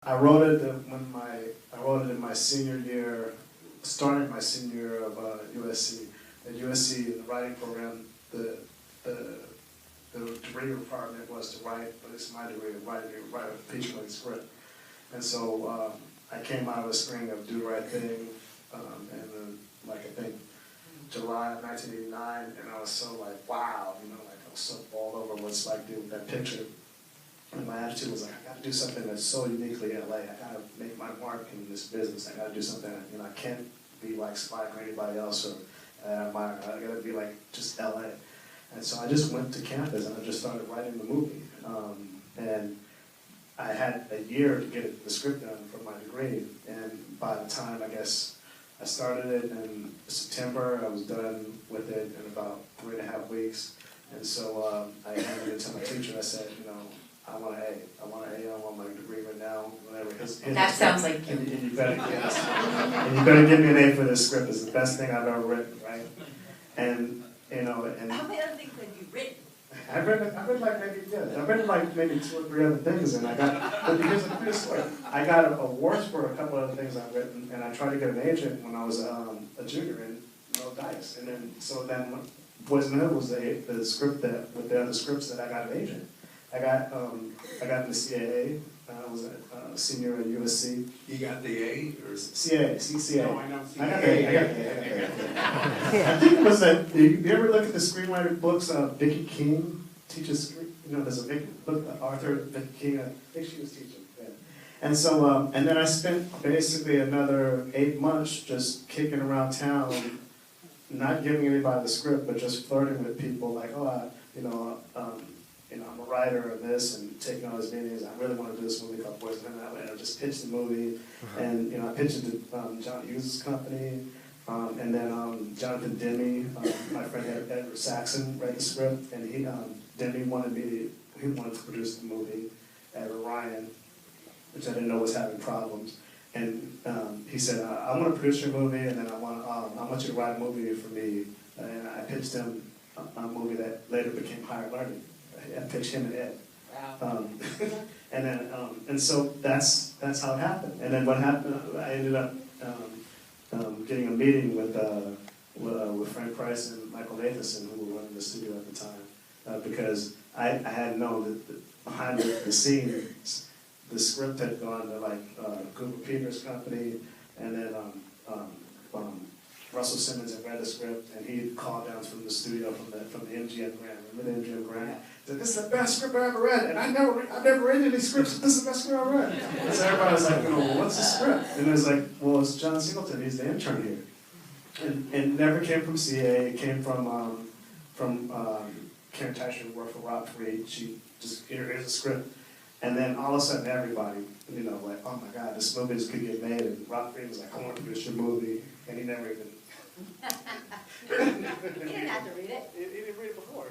I wrote it I wrote it in my senior year, starting my senior year of USC. At USC, in the writing program, the degree requirement was to write, but it's my degree, write a feature-length script. And so I came out of a string of Do the Right Thing, and like I think July of 1989, and I was so like, wow, you know, like I was so balled over what it's like doing that picture. And my attitude was like, I gotta do something that's so uniquely LA. I gotta make my mark in this business. I gotta do something, you know, I can't be like Spike or anybody else or I gotta be like just LA. And so I just went to campus and I just started writing the movie. And I had a year to get the script done for my degree. And by the time, I guess, I started it in September, I was done with it in about 3.5 weeks. And so I handed it to my teacher. I said, you know, I want an A. I want an A. I want my degree right now. Whatever. That sounds like you. And you better give me an A for this script. It's the best thing I've ever written, right? And you know, and how many other things have you written? I read like maybe 2 or 3 other things, and I got. But here's the story. I got awards for a couple other things I've written, and I tried to get an agent when I was a junior in Dice, and then BOYZ N THE HOOD was the script that with the other scripts that I got an agent. I got in the CAA. I was a senior at USC. You got the A or CCA. No, I know. I got the A. I think it was that. You ever look at the screenwriter books? Vicky King teaches. You know, there's a book, Arthur Vicky King. I think she was teaching. Yeah. And so, and then I spent basically another 8 months just kicking around town, not giving anybody the script, but just flirting with people like, oh, you know, I'm a writer of this, and taking all these meetings. I really want to do this movie called BOYZ N THE HOOD. And I just pitched the movie, and you know, I pitched it to John Hughes' company, and then Jonathan Demme, my friend Edward Saxon, read the script, and Demme wanted to produce the movie at Orion, which I didn't know was having problems. And he said, I want to produce your movie, and then I want you to write a movie for me. And I pitched him a movie that later became Higher Learning. I pitched him and Ed. Wow. And then, and so that's how it happened. And then what happened? I ended up getting a meeting with Frank Price and Michael Nathanson, who were running the studio at the time, because I had known that behind the scenes, the script had gone to like Cooper Peters' company, and then Russell Simmons had read the script, and he had called down from the studio from the MGM Grand. Remember the MGM Grand? He said, "This is the best script I ever read, and I've never read any scripts. This is the best script I read." And so everybody was like, well, what's the script? And it was like, well, it's John Singleton. He's the intern here. And it never came from CA. It came from Karen Teicher, who worked for Rob Fried. She just, here's a script. And then all of a sudden, everybody, you know, like, oh my God, this movie could get made. And Rob Fried was like, I want to produce your movie. And he never even. You didn't have to read it. He didn't read it before.